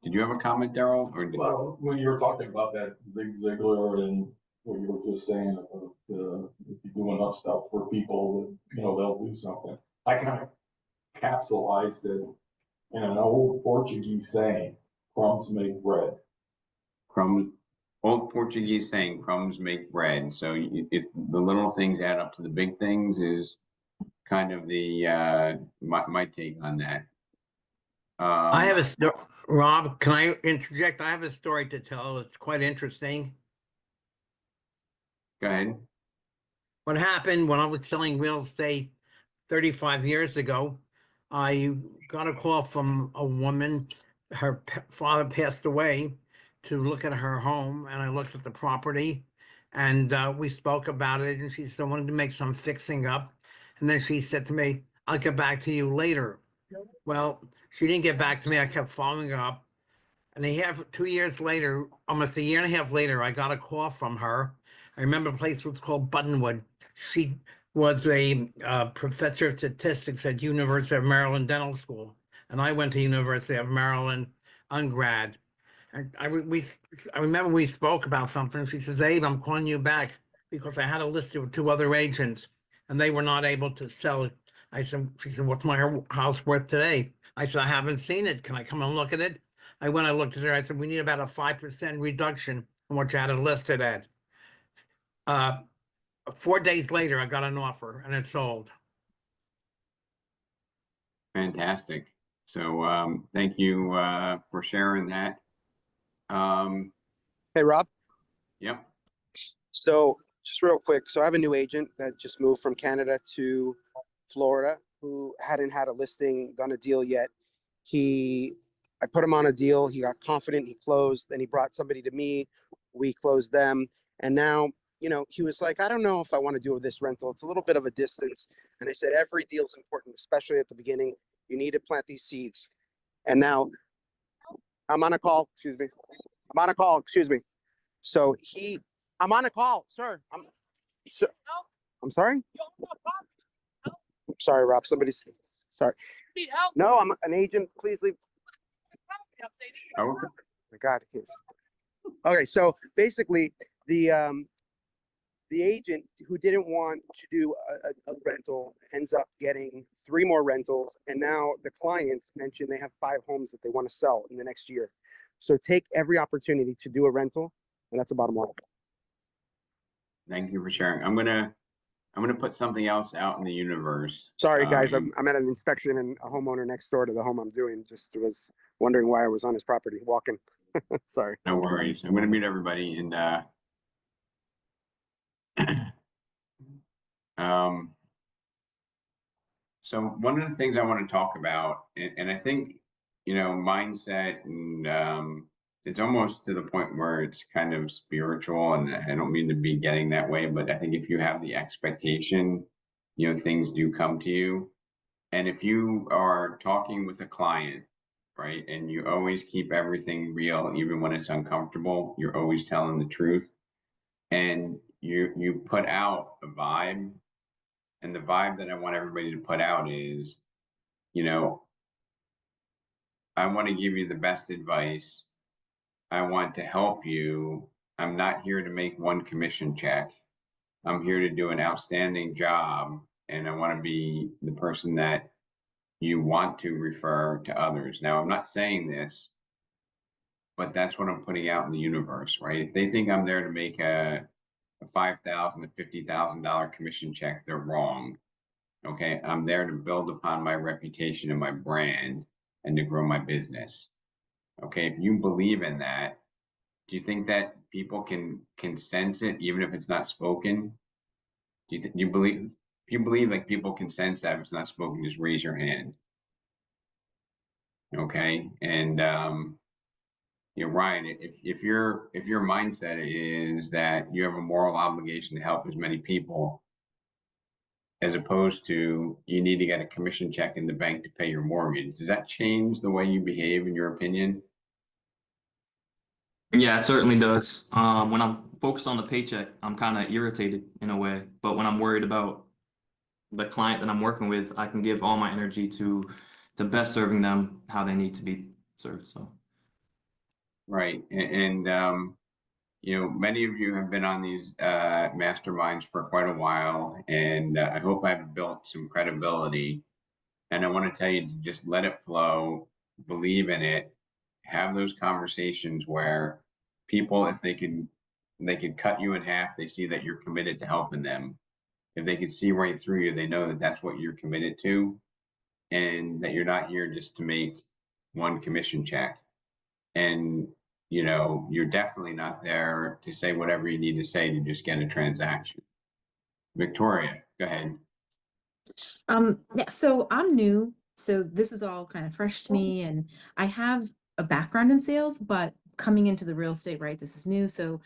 did you have a comment, Daryl? Well, when you were talking about that Zig Ziglar and what you were just saying about if you do enough stuff for people, they'll do something. I kind of capsulized it in an old Portuguese saying, "Crumbs make bread." Old Portuguese saying, "Crumbs make bread." So if the little things add up to the big things is kind of the my take on that. I have a story. Rob, can I interject? I have a story to tell. It's quite interesting. Go ahead. What happened when I was selling real estate 35 years ago, I got a call from a woman. Her father passed away, to look at her home, and I looked at the property, and we spoke about it, and she said, I wanted to make some fixing up. And then she said to me, I'll get back to you later. Well, she didn't get back to me. I kept following up. And 2 years later, almost a year and a half later, I got a call from her. I remember a place was called Buttonwood. She was a professor of statistics at University of Maryland Dental School. And I went to University of Maryland undergrad. I remember we spoke about something. She says, Abe, I'm calling you back because I had a list of 2 other agents and they were not able to sell it. She said, what's my house worth today? I said, I haven't seen it. Can I come and look at it? I went and looked at her. I said, we need about a 5% reduction on what you had it listed at. 4 days later, I got an offer and it sold. Fantastic. So thank you for sharing that. Hey, Rob. Yep. So just real quick. So I have a new agent that just moved from Canada to Florida who hadn't had a listing, done a deal yet. I put him on a deal. He got confident. He closed. Then he brought somebody to me. We closed them. And now, he was like, I don't know if I want to do this rental. It's a little bit of a distance. And I said, every deal is important, especially at the beginning. You need to plant these seeds. And now I'm on a call. Excuse me. I'm on a call. Excuse me. So I'm on a call, sir. I'm sorry. I'm sorry, Rob. Somebody's sorry. Need help? No, I'm an agent. Please leave. Oh, okay. My God, kids. Okay, so basically, the agent who didn't want to do a rental ends up getting 3 more rentals, and now the clients mentioned they have 5 homes that they want to sell in the next year. So take every opportunity to do a rental, and that's the bottom line. Thank you for sharing. I'm gonna put something else out in the universe. Sorry, guys. I'm at an inspection and a homeowner next door to the home I'm doing just was wondering why I was on his property walking. Sorry. No worries. I'm gonna meet everybody and so one of the things I want to talk about, and I think mindset, and it's almost to the point where it's kind of spiritual, and I don't mean to be getting that way, but I think if you have the expectation, things do come to you. And if you are talking with a client, right, and you always keep everything real, even when it's uncomfortable, you're always telling the truth, and you put out a vibe, and the vibe that I want everybody to put out is, you know, I want to give you the best advice. I want to help you. I'm not here to make one commission check. I'm here to do an outstanding job, and I want to be the person that you want to refer to others. Now, I'm not saying this, but that's what I'm putting out in the universe, right? If they think I'm there to make a $5,000 to $50,000 commission check, they're wrong. Okay, I'm there to build upon my reputation and my brand and to grow my business. Okay, if you believe in that, do you think that people can sense it even if it's not spoken? Do you believe, if you believe like people can sense that if it's not spoken, just raise your hand. Okay, and you know, Ryan, if your mindset is that you have a moral obligation to help as many people, as opposed to you need to get a commission check in the bank to pay your mortgage, does that change the way you behave, in your opinion? Yeah, it certainly does. When I'm focused on the paycheck, I'm kind of irritated in a way. But when I'm worried about the client that I'm working with, I can give all my energy to best serving them how they need to be served. So. Right, and you know, many of you have been on these masterminds for quite a while, and I hope I've built some credibility. And I want to tell you to just let it flow, believe in it, have those conversations where people, if they could cut you in half, they see that you're committed to helping them. If they could see right through you, they know that that's what you're committed to, and that you're not here just to make one commission check. And you know, you're definitely not there to say whatever you need to say to just get a transaction. Victoria, go ahead. Yeah, so I'm new, so this is all kind of fresh to me, and I have a background in sales, but coming into the real estate, right, this is new. So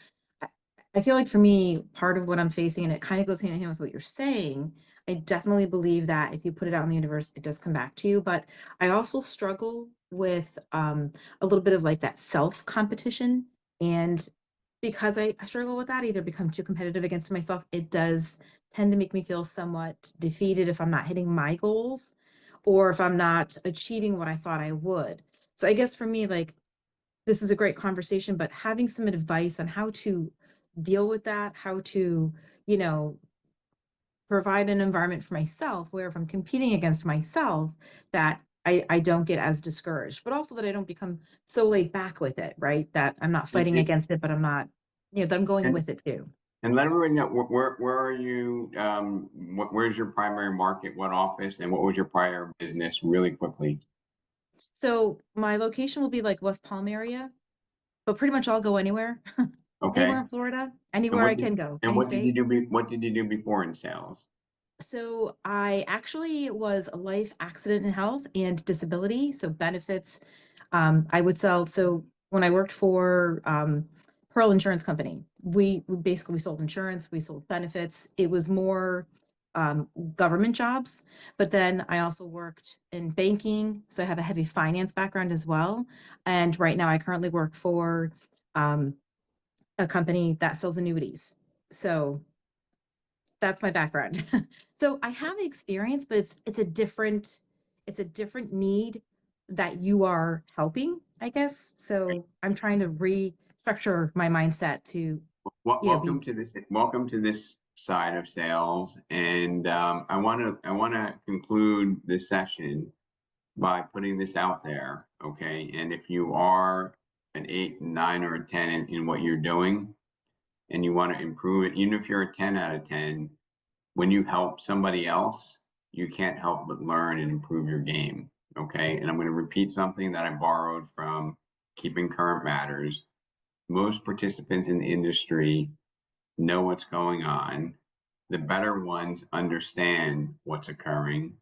I feel like for me, part of what I'm facing, and it kind of goes hand in hand with what you're saying, I definitely believe that if you put it out in the universe, it does come back to you. But I also struggle with a little bit of like that self competition. And because I struggle with that, either become too competitive against myself, it does tend to make me feel somewhat defeated if I'm not hitting my goals or if I'm not achieving what I thought I would. So I guess for me, like, this is a great conversation, but having some advice on how to deal with that, how to, you know, provide an environment for myself where if I'm competing against myself, that I don't get as discouraged, but also that I don't become so laid back with it, right? That I'm not fighting against it, but I'm not, you know, that I'm going with it too. And let everybody know, where are you, where's your primary market, what office, and what was your prior business, really quickly? So my location will be like West Palm area, but pretty much I'll go anywhere. Okay. Anywhere in Florida, anywhere I can go, And any what did you state. do, what did you do before in sales? So I actually was a life accident and health and disability, so benefits. I would sell. So when I worked for Pearl Insurance Company, we basically sold insurance, we sold benefits. It was more government jobs, but then I also worked in banking, so I have a heavy finance background as well. And right now I currently work for a company that sells annuities. So that's my background. So I have experience, but it's a different need that you are helping, I guess. So I'm trying to restructure my mindset to, you know, Welcome to this side of sales, and I want to conclude this session by putting this out there, okay? And if you are an 8, 9, or a 10 in what you're doing, and you want to improve it, even if you're a 10 out of 10, when you help somebody else, you can't help but learn and improve your game, okay? And I'm going to repeat something that I borrowed from Keeping Current Matters. Most participants in the industry know what's going on. The better ones understand what's occurring.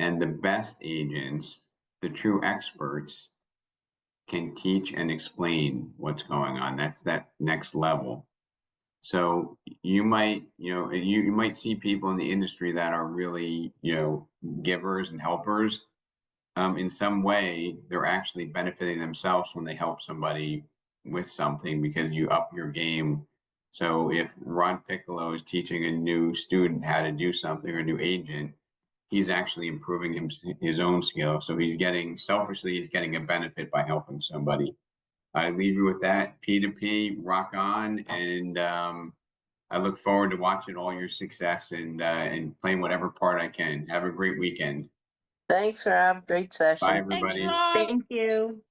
And the best agents, the true experts, can teach and explain what's going on. That's that next level. So you might, you might see people in the industry that are really, givers and helpers. In some way, they're actually benefiting themselves when they help somebody with something because you up your game So if Ron Piccolo is teaching a new student how to do something, or a new agent, he's actually improving his own skill. So he's getting, selfishly, he's getting a benefit by helping somebody. I leave you with that. P2P, rock on. And I look forward to watching all your success and playing whatever part I can. Have a great weekend. Thanks, Rob. Great session. Bye, everybody. Thank you.